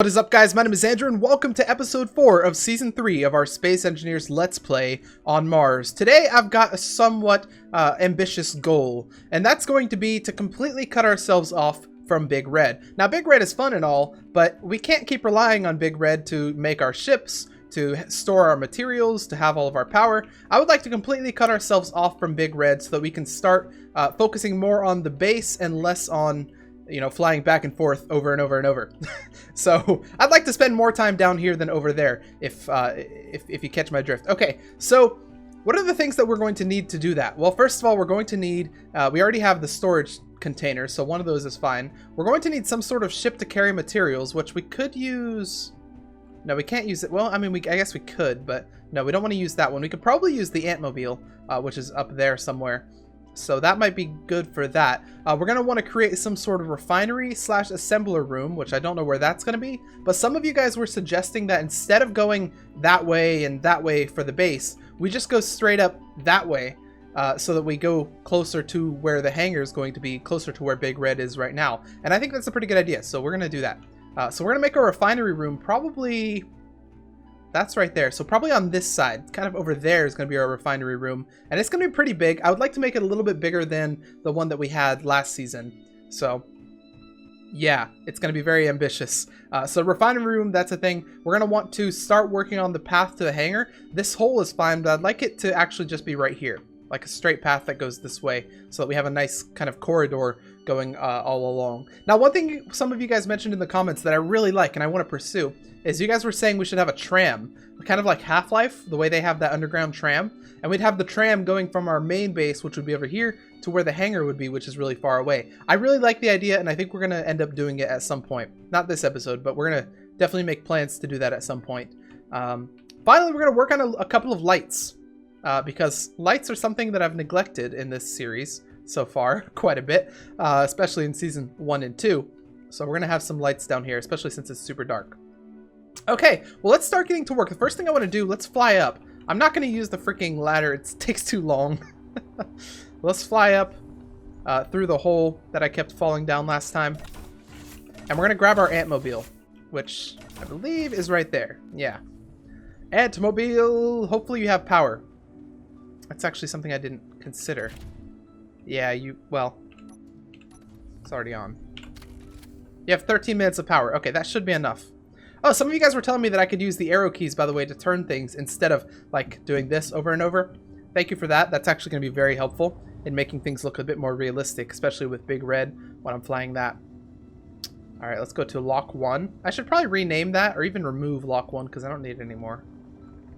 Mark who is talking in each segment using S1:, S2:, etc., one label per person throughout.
S1: What is up, guys? My name is Andrew and welcome to episode 4 of season 3 of our Space Engineers Let's Play on Mars. Today I've got a somewhat ambitious goal, and that's going to be to completely cut ourselves off from Big Red. Now, Big Red is fun and all, but we can't keep relying on Big Red to make our ships, to store our materials, to have all of our power. I would like to completely cut ourselves off from Big Red so that we can start focusing more on the base and less on, you know, flying back and forth over and over and over. So I'd like to spend more time down here than over there, if you catch my drift. Okay, so what are the things that we're going to need to do that? Well, first of all, we're going to need, we already have the storage containers, so one of those is fine. We're going to need some sort of ship to carry materials, which we could use. No, we can't use it. Well, I mean, I guess we could, but no, we don't want to use that one. We could probably use the Antmobile, which is up there somewhere. So that might be good for that. We're going to want to create some sort of refinery / assembler room, which I don't know where that's going to be. But some of you guys were suggesting that instead of going that way and that way for the base, we just go straight up that way so that we go closer to where the hangar is going to be, closer to where Big Red is right now. And I think that's a pretty good idea. So we're going to do that. So we're going to make a refinery room probably... That's right there. So probably on this side, kind of over there is going to be our refinery room. And it's going to be pretty big. I would like to make it a little bit bigger than the one that we had last season. So yeah, it's going to be very ambitious. So refinery room, that's a thing. We're going to want to start working on the path to the hangar. This hole is fine, but I'd like it to actually just be right here. Like a straight path that goes this way so that we have a nice kind of corridor going all along. Now, one thing some of you guys mentioned in the comments that I really like and I want to pursue is you guys were saying we should have a tram, kind of like Half-Life, the way they have that underground tram. And we'd have the tram going from our main base, which would be over here, to where the hangar would be, which is really far away. I really like the idea, and I think we're going to end up doing it at some point. Not this episode, but we're going to definitely make plans to do that at some point. Finally, we're going to work on a couple of lights. Because lights are something that I've neglected in this series so far quite a bit, especially in season 1 and 2. So we're going to have some lights down here, especially since it's super dark. Okay, well, let's start getting to work. The first thing I want to do, let's fly up. I'm not going to use the freaking ladder. It takes too long. Let's fly up through the hole that I kept falling down last time. And we're going to grab our Antmobile, which I believe is right there. Yeah. Antmobile, hopefully you have power. That's actually something I didn't consider. Yeah, well, it's already on. You have 13 minutes of power. Okay, that should be enough. Oh, some of you guys were telling me that I could use the arrow keys, by the way, to turn things instead of, like, doing this over and over. Thank you for that. That's actually going to be very helpful in making things look a bit more realistic, especially with Big Red when I'm flying that. All right, let's go to Lock 1. I should probably rename that or even remove Lock 1 because I don't need it anymore.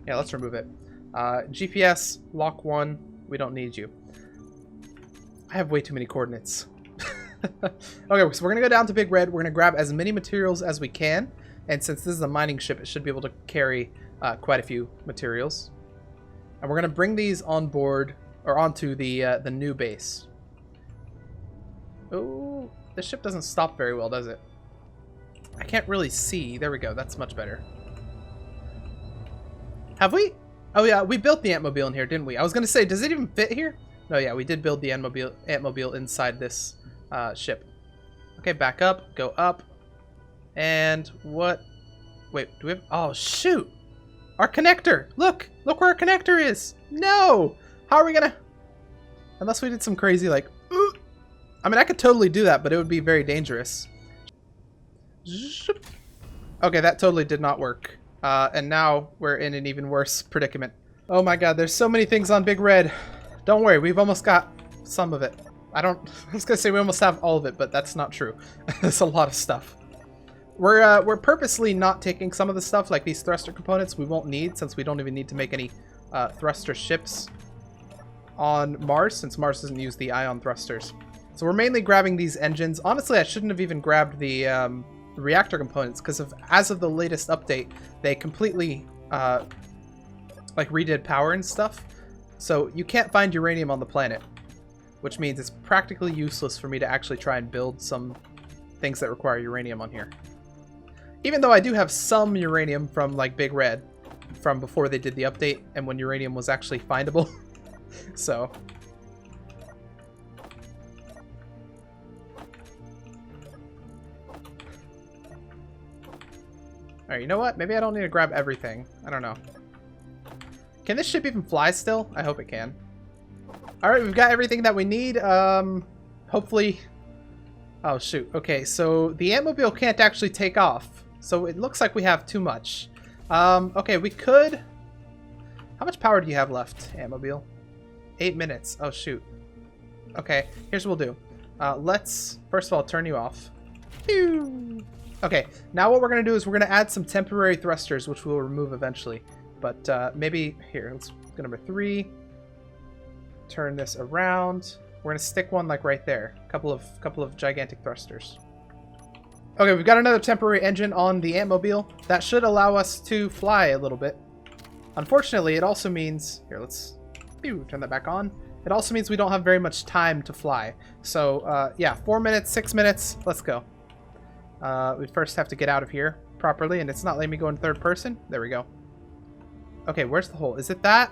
S1: Yeah, let's remove it. GPS, Lock 1, we don't need you. I have way too many coordinates. Okay, so we're going to go down to Big Red. We're going to grab as many materials as we can. And since this is a mining ship, it should be able to carry quite a few materials. And we're going to bring these on board, or onto the new base. Oh, this ship doesn't stop very well, does it? I can't really see. There we go. That's much better. Have we? Oh yeah, we built the Antmobile in here, didn't we? I was going to say, does it even fit here? No, yeah, we did build the Antmobile inside this ship. Okay, back up, go up. And what? Wait, do we have... Oh, shoot! Our connector! Look where our connector is! No! How are we going to... Unless we did some crazy, like... I mean, I could totally do that, but it would be very dangerous. Okay, that totally did not work. And now we're in an even worse predicament. Oh my god, there's so many things on Big Red. Don't worry, we've almost got some of it. I was gonna say we almost have all of it, but that's not true. There's a lot of stuff. We're purposely not taking some of the stuff, like these thruster components we won't need, since we don't even need to make any thruster ships on Mars, since Mars doesn't use the ion thrusters. So we're mainly grabbing these engines. Honestly, I shouldn't have even grabbed the reactor components, because as of the latest update, they completely like redid power and stuff. So you can't find uranium on the planet, which means it's practically useless for me to actually try and build some things that require uranium on here. Even though I do have some uranium from like Big Red from before they did the update and when uranium was actually findable. So Alright, you know what? Maybe I don't need to grab everything. I don't know. Can this ship even fly still? I hope it can. Alright, we've got everything that we need. Hopefully... Oh, shoot. Okay, so the Antmobile can't actually take off. So it looks like we have too much. Okay, we could... How much power do you have left, Antmobile? 8 minutes. Oh, shoot. Okay, here's what we'll do. Let's, first of all, turn you off. Pew! Okay, now what we're going to do is we're going to add some temporary thrusters, which we'll remove eventually. But maybe, here, let's go number 3. Turn this around. We're going to stick one like right there. Couple of gigantic thrusters. Okay, we've got another temporary engine on the Antmobile. That should allow us to fly a little bit. Unfortunately, it also means... Here, let's turn that back on. It also means we don't have very much time to fly. So, yeah, 4 minutes, 6 minutes. Let's go. We first have to get out of here properly, and it's not letting me go in third person. There we go. Okay, where's the hole? Is it that?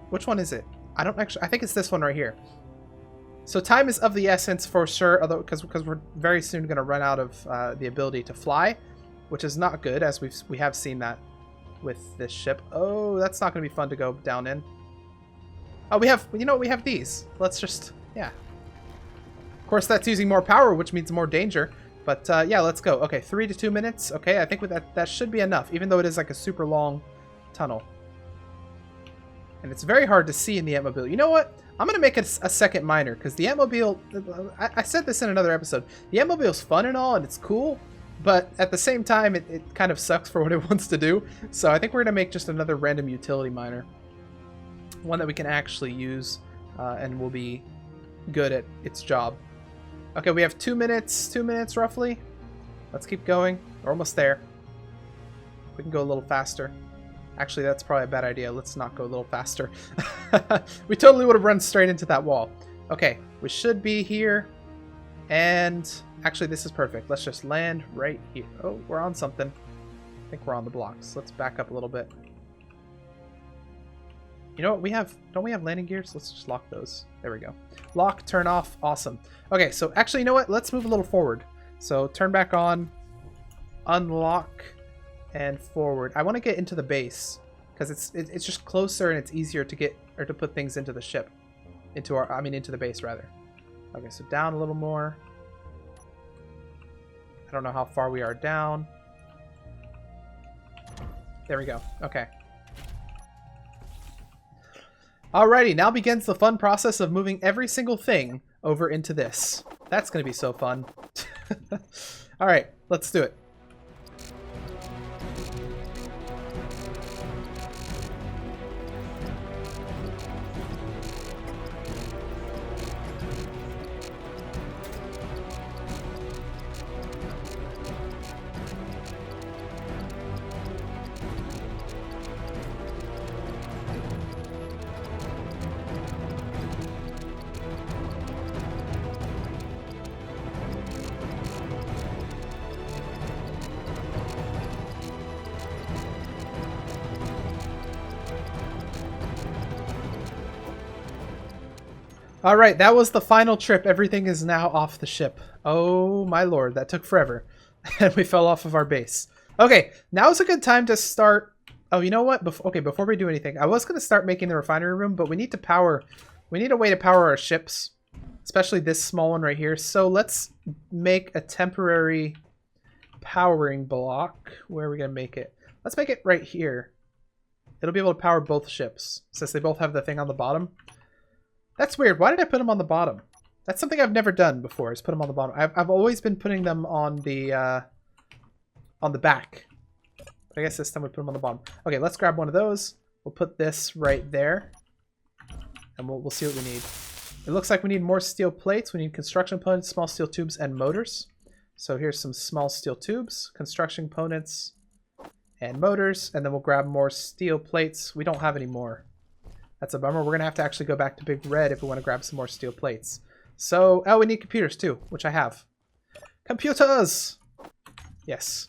S1: Which one is it? I don't actually... I think it's this one right here. So time is of the essence for sure, although because we're very soon going to run out of the ability to fly, which is not good, as we have seen that with this ship. Oh, that's not going to be fun to go down in. Oh, we have, you know, we have these. Let's just, yeah. Of course, that's using more power, which means more danger. But yeah, let's go. Okay, 3 to 2 minutes. Okay, I think with that should be enough, even though it is like a super long tunnel. And it's very hard to see in the Antmobile. You know what? I'm going to make it a second miner, because the Antmobile... I said this in another episode. The Antmobile's fun and all, and it's cool, but at the same time, it kind of sucks for what it wants to do. So I think we're going to make just another random utility miner. One that we can actually use, and will be good at its job. Okay, we have 2 minutes roughly. Let's keep going. We're almost there. We can go a little faster. Actually, that's probably a bad idea. Let's not go a little faster. We totally would have run straight into that wall. Okay, we should be here. And actually, this is perfect. Let's just land right here. Oh, we're on something. I think we're on the blocks. Let's back up a little bit. You know what? Don't we have landing gears? Let's just lock those. There we go. Lock, turn off. Awesome. Okay, so actually, you know what? Let's move a little forward. So turn back on. Unlock. And forward. I want to get into the base because it's just closer and it's easier to get or to put things into the ship, into the base rather. Okay, so down a little more. I don't know how far we are down. There we go. Okay. Alrighty, now begins the fun process of moving every single thing over into this. That's going to be so fun. Alright, let's do it. Alright, that was the final trip. Everything is now off the ship. Oh my lord, that took forever. And we fell off of our base. Okay, now is a good time to start... Oh, you know what? Before we do anything, I was going to start making the refinery room, but we need to power... We need a way to power our ships. Especially this small one right here. So let's make a temporary powering block. Where are we going to make it? Let's make it right here. It'll be able to power both ships, since they both have the thing on the bottom. That's weird. Why did I put them on the bottom? That's something I've never done before, is put them on the bottom. I've always been putting them on the back. But I guess this time we put them on the bottom. Okay, let's grab one of those. We'll put this right there. And we'll see what we need. It looks like we need more steel plates. We need construction components, small steel tubes, and motors. So here's some small steel tubes, construction components, and motors. And then we'll grab more steel plates. We don't have any more. That's a bummer. We're going to have to actually go back to Big Red if we want to grab some more steel plates. So, oh, we need computers too, which I have. Computers! Yes.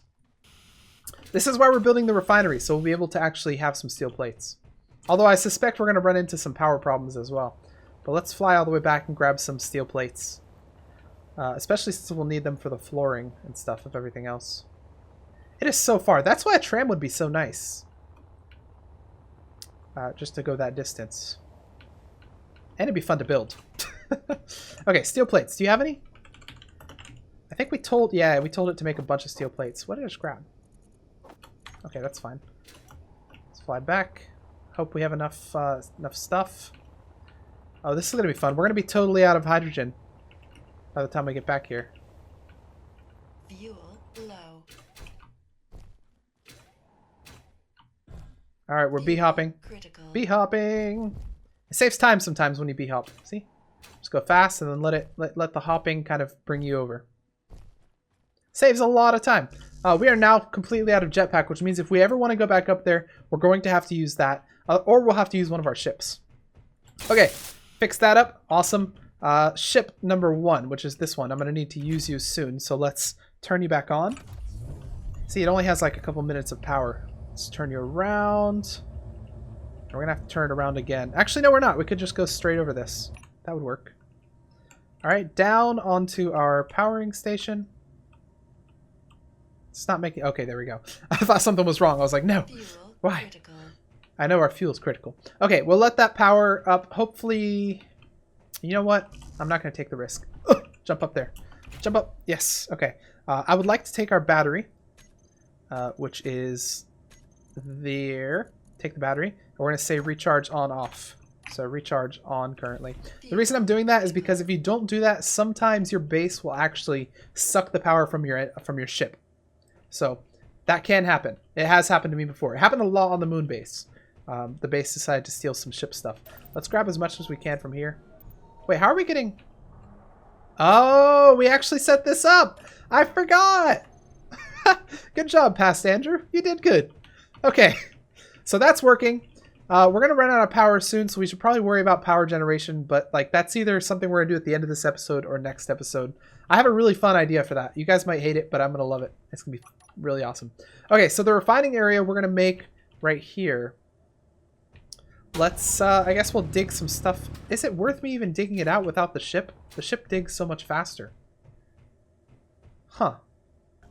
S1: This is why we're building the refinery, so we'll be able to actually have some steel plates. Although I suspect we're going to run into some power problems as well. But let's fly all the way back and grab some steel plates. Especially since we'll need them for the flooring and stuff of everything else. It is so far. That's why a tram would be so nice. Just to go that distance. And it'd be fun to build. Okay, steel plates. Do you have any? I think we told... Yeah, we told it to make a bunch of steel plates. What did I just grab? Okay, that's fine. Let's fly back. Hope we have enough stuff. Oh, this is going to be fun. We're going to be totally out of hydrogen by the time we get back here.
S2: Fuel low.
S1: Alright, we're bee-hopping. Bee-hopping! It saves time sometimes when you bee-hop. See? Just go fast and then let the hopping kind of bring you over. Saves a lot of time. We are now completely out of jetpack, which means if we ever want to go back up there, we're going to have to use that. Or we'll have to use one of our ships. Okay, fix that up. Awesome. Ship number 1, which is this one. I'm going to need to use you soon, so let's turn you back on. See, it only has like a couple minutes of power. Let's turn you around. We're going to have to turn it around again. Actually, no, we're not. We could just go straight over this. That would work. All right, down onto our powering station. It's not making... Okay, there we go. I thought something was wrong. I was like, no.
S2: Fuel
S1: why?
S2: Critical.
S1: I know our fuel's critical. Okay, we'll let that power up. Hopefully... You know what? I'm not going to take the risk. Ugh, jump up there. Jump up. Yes. Okay. I would like to take our battery, which is there. Take the battery. And we're going to say recharge on off. So recharge on currently. The reason I'm doing that is because if you don't do that, sometimes your base will actually suck the power from your ship. So that can happen. It has happened to me before. It happened a lot on the moon base. The base decided to steal some ship stuff. Let's grab as much as we can from here. Wait, how are we getting... Oh, we actually set this up. I forgot. Good job, Past Andrew. You did good. Okay, so that's working. We're going to run out of power soon, so we should probably worry about power generation, but like that's either something we're going to do at the end of this episode or next episode. I have a really fun idea for that. You guys might hate it, but I'm going to love it. It's going to be really awesome. Okay, so the refining area we're going to make right here. Let's, I guess we'll dig some stuff. Is it worth me even digging it out without the ship? The ship digs so much faster. Huh.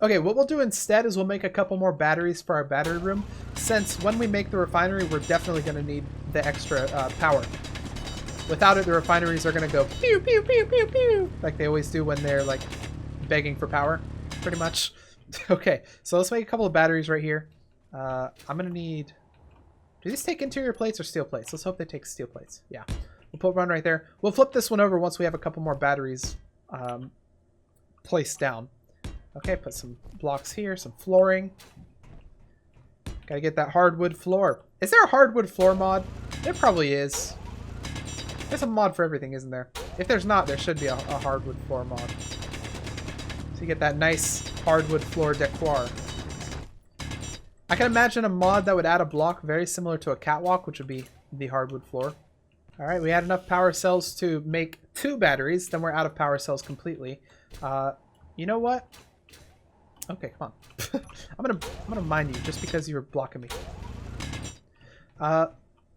S1: Okay, what we'll do instead is we'll make a couple more batteries for our battery room, since when we make the refinery, we're definitely going to need the extra power. Without it, the refineries are going to go pew, pew, pew, pew, pew, like they always do when they're like begging for power, pretty much. Okay, so let's make a couple of batteries right here. I'm going to need... Do these take interior plates or steel plates? Let's hope they take steel plates. Yeah. We'll put one right there. We'll flip this one over once we have a couple more batteries placed down. Okay, put some blocks here, some flooring. Gotta get that hardwood floor. Is there a hardwood floor mod? There probably is. There's a mod for everything, isn't there? If there's not, there should be a hardwood floor mod. So you get that nice hardwood floor decor. I can imagine a mod that would add a block very similar to a catwalk, which would be the hardwood floor. Alright, we had enough power cells to make 2 batteries, then we're out of power cells completely. You know what? Okay, come on. I'm gonna mine you just because you were blocking me.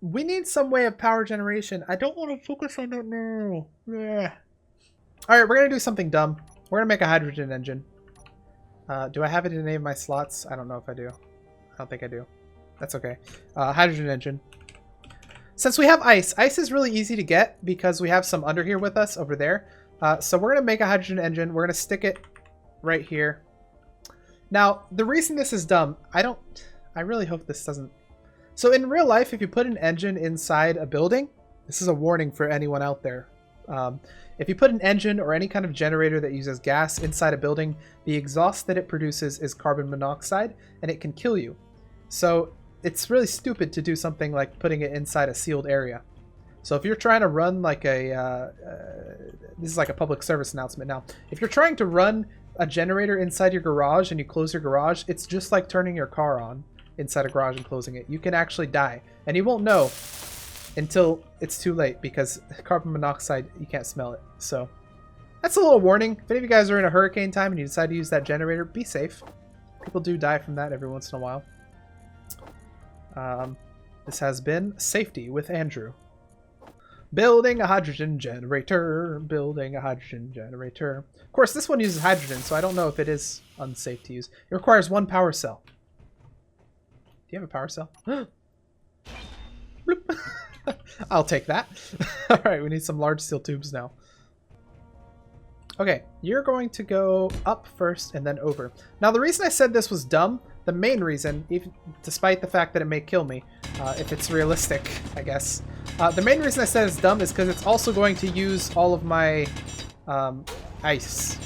S1: We need some way of power generation. I don't want to focus on that now. Yeah. Alright, we're gonna do something dumb. We're gonna make a hydrogen engine. Do I have it in any of my slots? I don't know if I do. I don't think I do. That's okay. Hydrogen engine. Since we have ice is really easy to get because we have some under here with us over there. So we're going to make a hydrogen engine. We're going to stick it right here. Now, the reason this is dumb, I really hope this doesn't... So in real life, if you put an engine inside a building, this is a warning for anyone out there. If you put an engine or any kind of generator that uses gas inside a building, the exhaust that it produces is carbon monoxide and it can kill you. So it's really stupid to do something like putting it inside a sealed area. So if you're trying to run like a... this is like a public service announcement now. If you're trying to run a generator inside your garage and you close your garage, it's just like turning your car on inside a garage and closing it. You can actually die. And you won't know until it's too late because carbon monoxide, you can't smell it. So that's a little warning. If any of you guys are in a hurricane time and you decide to use that generator, be safe. People do die from that every once in a while. This has been Safety with Andrew. Building a hydrogen generator. Building a hydrogen generator. Of course, this one uses hydrogen, so I don't know if it is unsafe to use. It requires 1 power cell. Do you have a power cell? Bloop. I'll take that. Alright, we need some large steel tubes now. Okay, you're going to go up first and then over. Now, the reason I said this was dumb, the main reason, even despite the fact that it may kill me, if it's realistic, I guess. The main reason I said it's dumb is because it's also going to use all of my ice.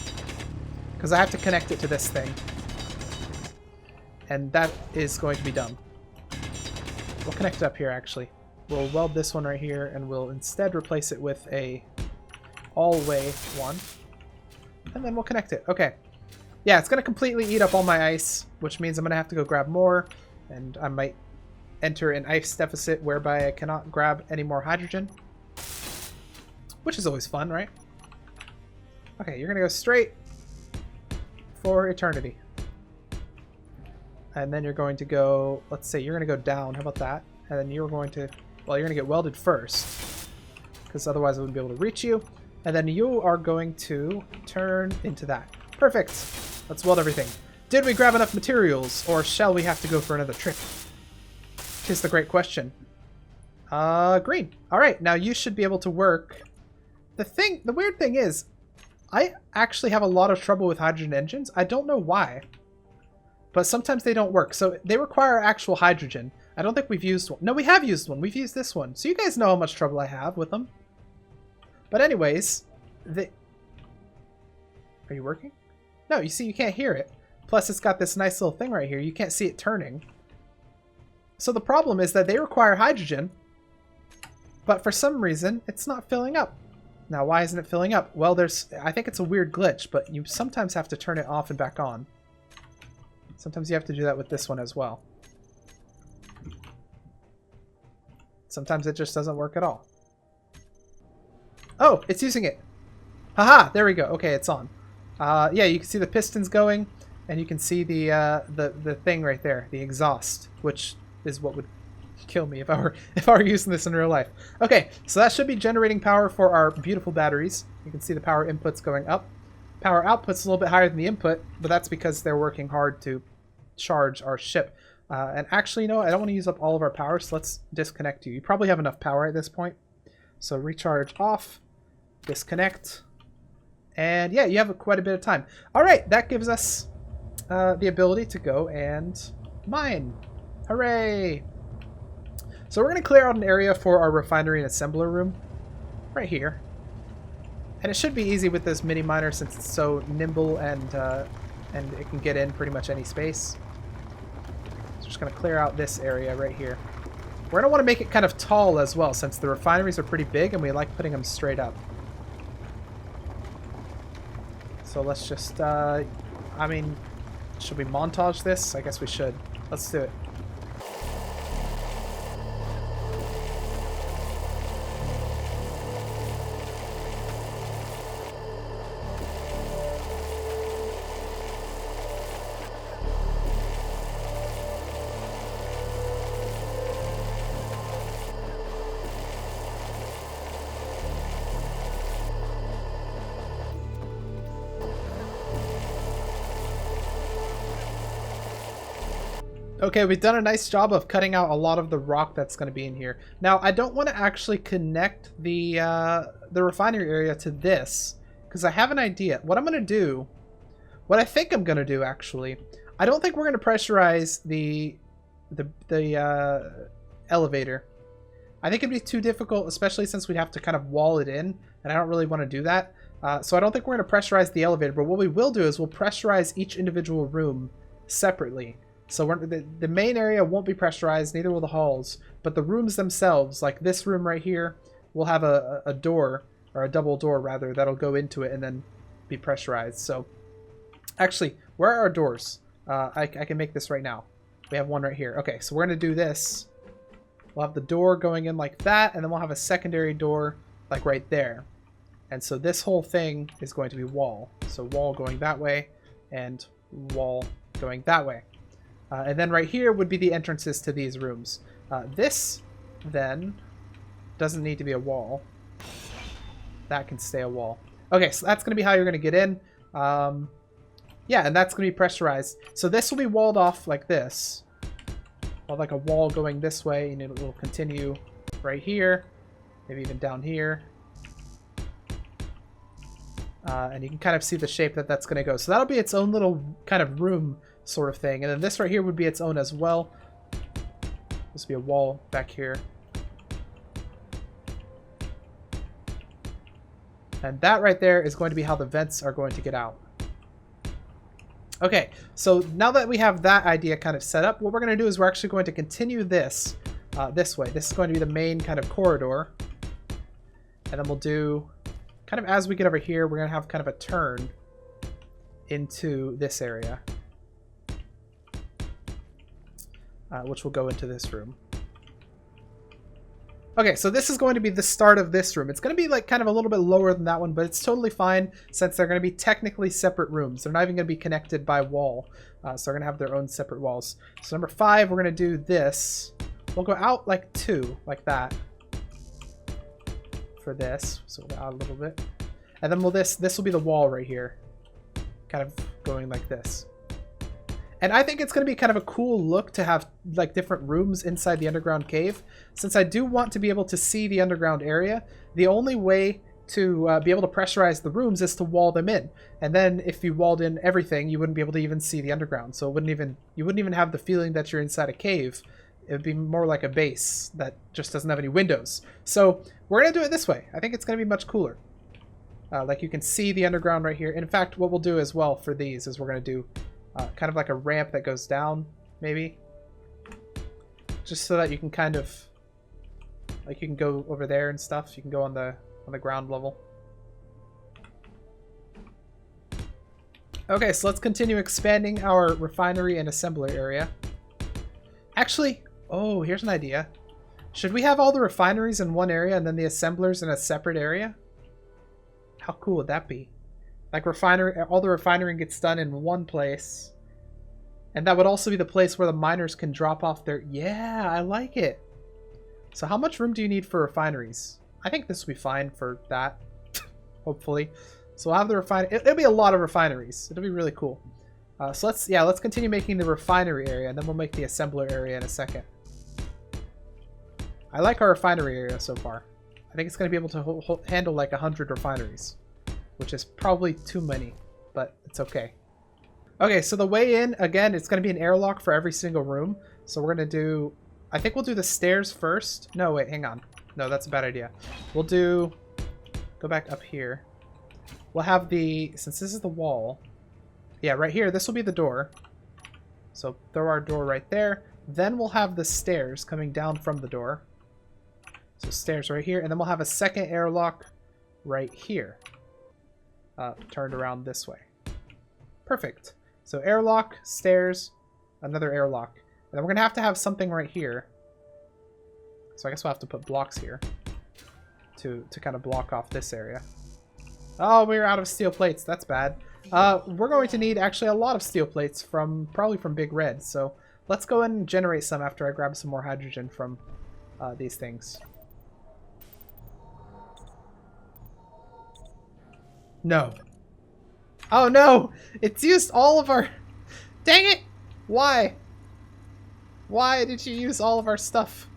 S1: Because I have to connect it to this thing. And that is going to be dumb. We'll connect it up here, actually. We'll weld this one right here, and we'll instead replace it with a all-way one. And then we'll connect it. Okay. Yeah, it's going to completely eat up all my ice, which means I'm going to have to go grab more, and I might enter an ice deficit whereby I cannot grab any more hydrogen. Which is always fun, right? Okay, you're going to go straight for eternity. And then you're going to go, let's say you're going to go down. How about that? And then you're going to, well, you're going to get welded first, because otherwise I wouldn't be able to reach you. And then you are going to turn into that. Perfect. Let's weld everything. Did we grab enough materials, or shall we have to go for another trip? 'Tis the great question. Green. All right, now you should be able to work. The weird thing is, I actually have a lot of trouble with hydrogen engines. I don't know why, but sometimes they don't work. So they require actual hydrogen. I don't think we've used one. No, we have used one. We've used this one. So you guys know how much trouble I have with them. But anyways, are you working? No, you see, you can't hear it. Plus, it's got this nice little thing right here. You can't see it turning. So the problem is that they require hydrogen, but for some reason, it's not filling up. Now, why isn't it filling up? Well, I think it's a weird glitch, but you sometimes have to turn it off and back on. Sometimes you have to do that with this one as well. Sometimes it just doesn't work at all. Oh, it's using it. Haha, there we go. Okay, it's on. Yeah, you can see the pistons going, and you can see the thing right there, the exhaust, which is what would kill me if I were using this in real life. Okay, so that should be generating power for our beautiful batteries. You can see the power inputs going up. Power output's a little bit higher than the input, but that's because they're working hard to charge our ship. And actually, you know, I don't want to use up all of our power, so let's disconnect you. You probably have enough power at this point. So recharge off, disconnect, and yeah, you have quite a bit of time. All right, that gives us the ability to go and mine. Hooray! So we're going to clear out an area for our refinery and assembler room right here. And it should be easy with this mini miner since it's so nimble and it can get in pretty much any space. So just going to clear out this area right here. We're going to want to make it kind of tall as well since the refineries are pretty big and we like putting them straight up. So let's just, I mean, should we montage this? I guess we should. Let's do it. Okay, we've done a nice job of cutting out a lot of the rock that's going to be in here. Now, I don't want to actually connect the refinery area to this, because I have an idea. What I'm going to do, what I think I'm going to do, actually, I don't think we're going to pressurize the elevator. I think it'd be too difficult, especially since we'd have to kind of wall it in, and I don't really want to do that. So I don't think we're going to pressurize the elevator, but what we will do is we'll pressurize each individual room separately. So the main area won't be pressurized, neither will the halls, but the rooms themselves, like this room right here, will have a door, or a double door rather, that'll go into it and then be pressurized. So actually, where are our doors? I can make this right now. We have one right here. Okay, so we're going to do this. We'll have the door going in like that, and then we'll have a secondary door like right there. And so this whole thing is going to be wall. So wall going that way, and wall going that way. And then right here would be the entrances to these rooms. This, then, doesn't need to be a wall. that can stay a wall. Okay, so that's going to be how you're going to get in. Yeah, and that's going to be pressurized. So this will be walled off like this. Well, like a wall going this way, and it will continue right here. Maybe even down here. And you can kind of see the shape that that's going to go. So that'll be its own little kind of room sort of thing. And then this right here would be its own as well. This would be a wall back here. And that right there is going to be how the vents are going to get out. Okay, so now that we have that idea kind of set up, what we're going to do is we're actually going to continue this this way. This is going to be the main kind of corridor. And then we'll do, kind of as we get over here, we're going to have kind of a turn into this area. Which will go into this room. Okay, so this is going to be the start of this room. It's going to be like kind of a little bit lower than that one, but it's totally fine since they're going to be technically separate rooms. They're not even going to be connected by wall. So they're going to have their own separate walls. So number 5, we're going to do this. We'll go out like 2, like that. For this. So we'll go out a little bit. And then this will be the wall right here. Kind of going like this. And I think it's going to be kind of a cool look to have like different rooms inside the underground cave. Since I do want to be able to see the underground area, the only way to be able to pressurize the rooms is to wall them in. And then if you walled in everything, you wouldn't be able to even see the underground. So you wouldn't even have the feeling that you're inside a cave. It would be more like a base that just doesn't have any windows. So we're going to do it this way. I think it's going to be much cooler. Like you can see the underground right here. In fact, what we'll do as well for these is we're going to do kind of like a ramp that goes down, maybe. Just so that you can kind of, like you can go over there and stuff. You can go on the ground level. Okay, so let's continue expanding our refinery and assembly area. Actually, oh, here's an idea. Should we have all the refineries in one area and then the assemblers in a separate area? How cool would that be? Like all the refinery gets done in one place. And that would also be the place where the miners can drop off their... Yeah, I like it. So how much room do you need for refineries? I think this will be fine for that. Hopefully. So we'll have the refinery... It'll be a lot of refineries. It'll be really cool. So let's continue making the refinery area, and then we'll make the assembler area in a second. I like our refinery area so far. I think it's going to be able to handle like 100 refineries. Which is probably too many, but it's okay. Okay, so the way in, again, it's going to be an airlock for every single room. So we're going to do... I think we'll do the stairs first. No, wait, hang on. No, that's a bad idea. We'll do... Go back up here. We'll have the... Since this is the wall... Yeah, right here, this will be the door. So throw our door right there. Then we'll have the stairs coming down from the door. So stairs right here. And then we'll have a second airlock right here. Turned around this way. Perfect. So airlock, stairs, another airlock. And then we're going to have something right here. So I guess we'll have to put blocks here to kind of block off this area. Oh, we're out of steel plates. That's bad. We're going to need actually a lot of steel plates probably from Big Red. So let's go and generate some after I grab some more hydrogen from these things. No. Oh no! It's used all of our... Dang it! Why? Why did you use all of our stuff?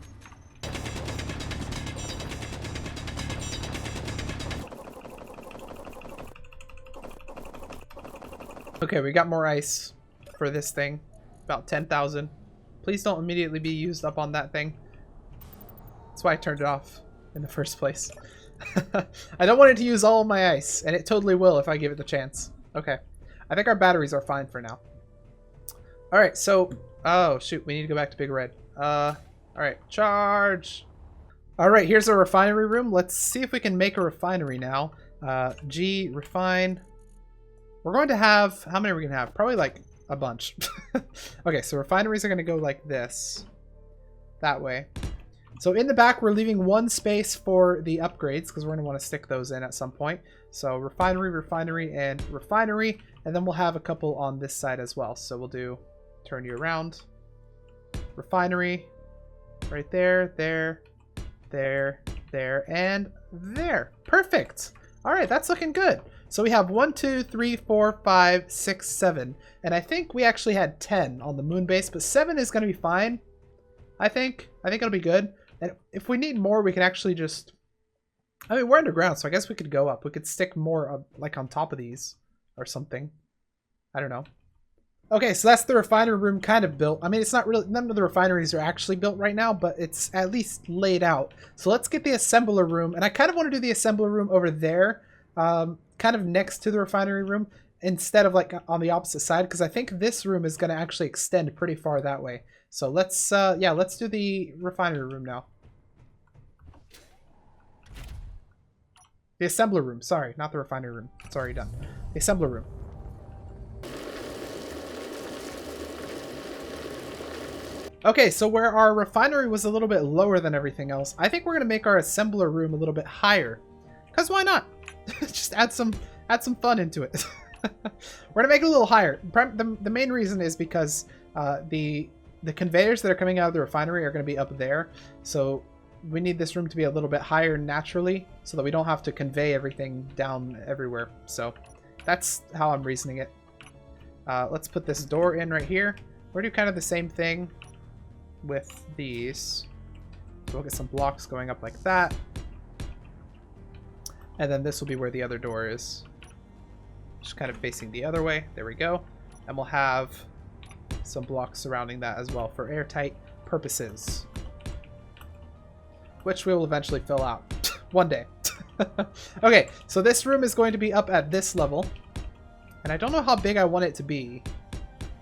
S1: Okay, we got more ice for this thing. About 10,000. Please don't immediately be used up on that thing. That's why I turned it off in the first place. I don't want it to use all of my ice, and it totally will if I give it the chance. Okay. I think our batteries are fine for now. Alright, so... Oh, shoot. We need to go back to Big Red. Alright. Charge! Alright, here's our refinery room. Let's see if we can make a refinery now. G, refine. We're going to have... How many are we going to have? Probably like a bunch. Okay, so refineries are going to go like this. That way. So in the back, we're leaving one space for the upgrades because we're going to want to stick those in at some point. So refinery, refinery, and refinery. And then we'll have a couple on this side as well. So we'll do, turn you around. Refinery, right there, there, there, there, and there. Perfect. All right, that's looking good. So we have 1, 2, 3, 4, 5, 6, 7. And I think we actually had 10 on the moon base, but 7 is going to be fine. I think it'll be good. And if we need more, we can actually just... I mean, we're underground, so I guess we could go up. We could stick more up, like on top of these or something. I don't know. Okay, so that's the refinery room kind of built. I mean, it's not really... None of the refineries are actually built right now, but it's at least laid out. So let's get the assembler room. And I kind of want to do the assembler room over there, kind of next to the refinery room, instead of like on the opposite side, because I think this room is going to actually extend pretty far that way. So let's, yeah, let's do the refinery room now. The assembler room, sorry, not the refinery room. It's already done. The assembler room. Okay, so where our refinery was a little bit lower than everything else, I think we're going to make our assembler room a little bit higher. Because why not? Just add some fun into it. We're going to make it a little higher. The main reason is because the conveyors that are coming out of the refinery are going to be up there. So we need this room to be a little bit higher naturally so that we don't have to convey everything down everywhere. So that's how I'm reasoning it. Let's put this door in right here. We're going to do kind of the same thing with these. We'll get some blocks going up like that. And then this will be where the other door is. Just kind of facing the other way. There we go. And we'll have some blocks surrounding that as well for airtight purposes. Which we will eventually fill out. One day. Okay, so this room is going to be up at this level. And I don't know how big I want it to be.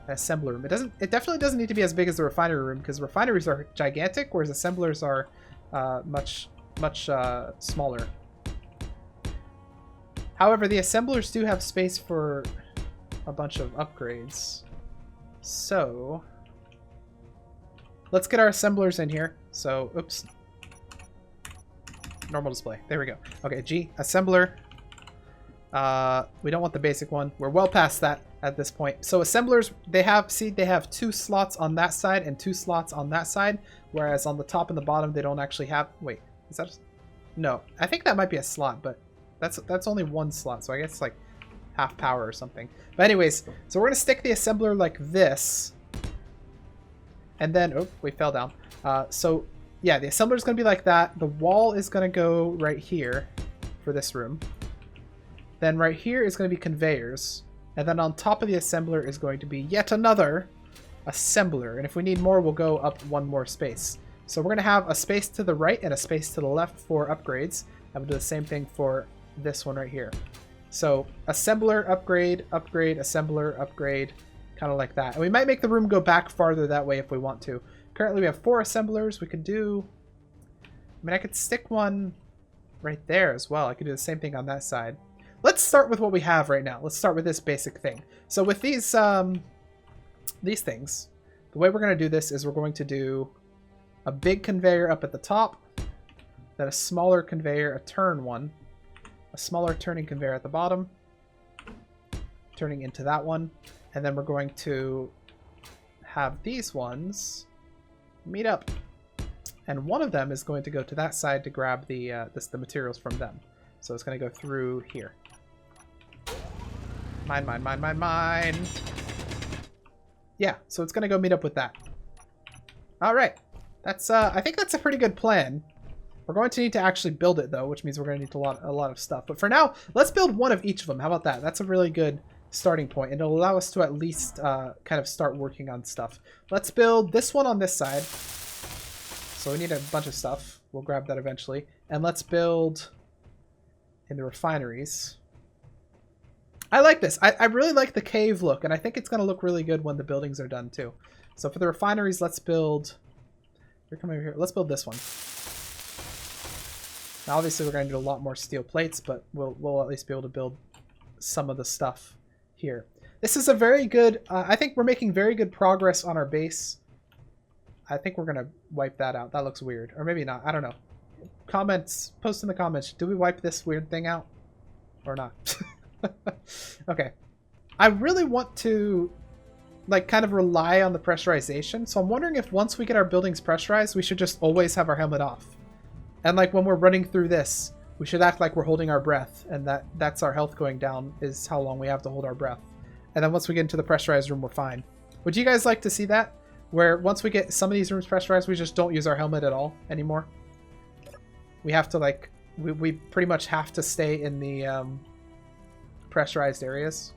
S1: An assembler room. It definitely doesn't need to be as big as the refinery room, because refineries are gigantic, whereas assemblers are much smaller. However, the assemblers do have space for a bunch of upgrades. So let's get our assemblers in here. So, oops. Normal display. There we go. Okay, G, assembler. We don't want the basic one. We're well past that at this point. So assemblers, they have 2 slots on that side and 2 slots on that side, whereas on the top and the bottom they don't actually have... Wait, is that... No, I think that might be a slot, but that's only 1 slot, so I guess it's like half power or something. But anyways, so we're gonna stick the assembler like this, and then... Oh, we fell down. So yeah, the assembler is gonna be like that. The wall is gonna go right here for this room. Then right here is going to be conveyors. And then on top of the assembler is going to be yet another assembler. And if we need more, we'll go up 1 more space. So we're going to have a space to the right and a space to the left for upgrades. And we'll do the same thing for this one right here. So assembler, upgrade, upgrade, assembler, upgrade, kind of like that. And we might make the room go back farther that way if we want to. Currently we have 4 assemblers. We could do... I mean, I could stick one right there as well. I could do the same thing on that side. Let's start with what we have right now. Let's start with this basic thing. So with these things, the way we're going to do this is we're going to do a big conveyor up at the top, then a smaller conveyor, a turn one, a smaller turning conveyor at the bottom, turning into that one, and then we're going to have these ones meet up. And one of them is going to go to that side to grab the materials from them. So it's going to go through here. Mine, mine, mine, mine, mine. Yeah, so it's going to go meet up with that. All right. That's I think that's a pretty good plan. We're going to need to actually build it, though, which means we're going to need a lot of stuff. But for now, let's build one of each of them. How about that? That's a really good starting point, and it'll allow us to at least kind of start working on stuff. Let's build this one on this side. So we need a bunch of stuff. We'll grab that eventually. And let's build in the refineries. I like this. I really like the cave look, and I think it's going to look really good when the buildings are done too. So for the refineries, let's build... Come over here. Let's build this one. Now obviously we're going to do a lot more steel plates, but we'll at least be able to build some of the stuff here. This is a very good... I think we're making very good progress on our base. I think we're going to wipe that out. That looks weird. Or maybe not. I don't know. Comments. Post in the comments. Do we wipe this weird thing out? Or not? Okay. I really want to like kind of rely on the pressurization. So I'm wondering if once we get our buildings pressurized, we should just always have our helmet off. And like when we're running through this, we should act like we're holding our breath, and that's our health going down is how long we have to hold our breath. And then once we get into the pressurized room, we're fine. Would you guys like to see that? Where once we get some of these rooms pressurized, we just don't use our helmet at all anymore. We have to like, we pretty much have to stay in the pressurized areas.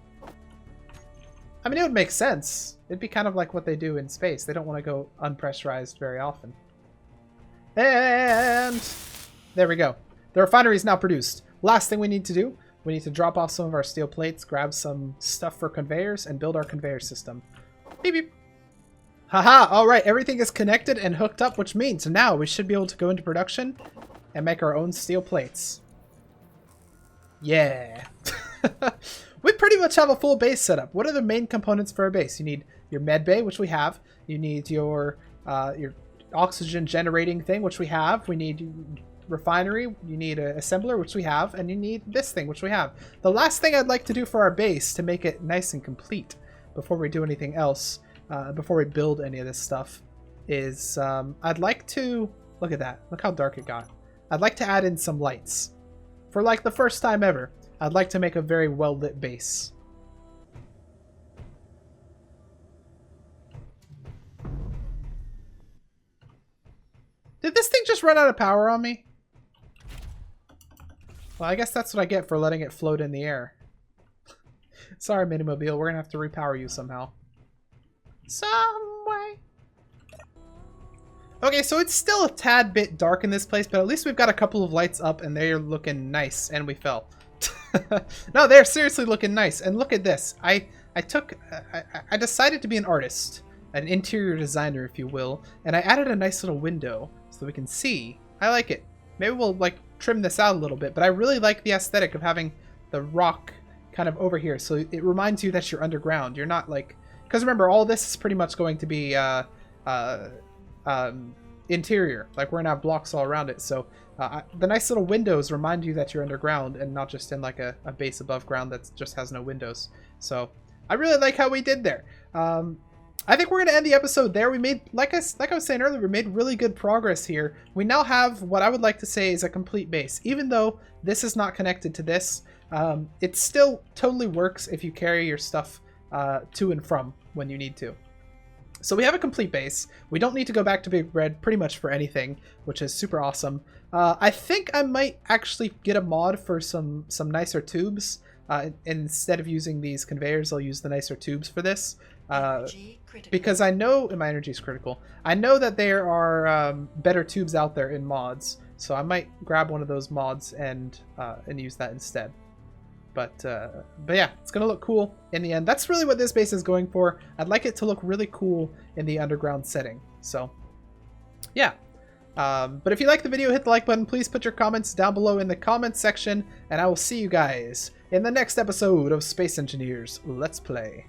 S1: I mean, it would make sense. It'd be kind of like what they do in space. They don't want to go unpressurized very often. And there we go. The refinery is now produced. Last thing we need to do, we need to drop off some of our steel plates, grab some stuff for conveyors, and build our conveyor system. Beep, beep. Haha, alright, everything is connected and hooked up, which means now we should be able to go into production and make our own steel plates. Yeah. We pretty much have a full base setup. What are the main components for a base? You need your med bay, which we have. You need your oxygen generating thing, which we have. We need refinery, you need an assembler, which we have, and you need this thing, which we have. The last thing I'd like to do for our base to make it nice and complete before we do anything else, before we build any of this stuff, is I'd like to, look at that, look how dark it got. I'd like to add in some lights. For like the first time ever, I'd like to make a very well lit base. Did this thing just run out of power on me? Well, I guess that's what I get for letting it float in the air. Sorry, Minimobile. We're going to have to repower you somehow. Some way. Okay, so it's still a tad bit dark in this place, but at least we've got a couple of lights up and they're looking nice. And we fell. No, they're seriously looking nice. And look at this. I decided to be an artist. An interior designer, if you will. And I added a nice little window so that we can see. I like it. Maybe we'll like trim this out a little bit, but I really like the aesthetic of having the rock kind of over here, so it reminds you that you're underground. You're not like, because remember, all this is pretty much going to be interior, like we're gonna have blocks all around it, so the nice little windows remind you that you're underground and not just in like a base above ground that just has no windows. So I really like how we did there. I think we're going to end the episode there. We made, like I was saying earlier, we made really good progress here. We now have what I would like to say is a complete base. Even though this is not connected to this, it still totally works if you carry your stuff to and from when you need to. So we have a complete base. We don't need to go back to Big Red pretty much for anything, which is super awesome. I think I might actually get a mod for some nicer tubes. Instead of using these conveyors, I'll use the nicer tubes for this. Because I know, my energy is critical. I know that there are better tubes out there in mods, so I might grab one of those mods and use that instead. But yeah, it's gonna look cool in the end. That's really what this base is going for. I'd like it to look really cool in the underground setting. So yeah. But if you like the video, hit the like button. Please put your comments down below in the comments section, and I will see you guys in the next episode of Space Engineers Let's Play.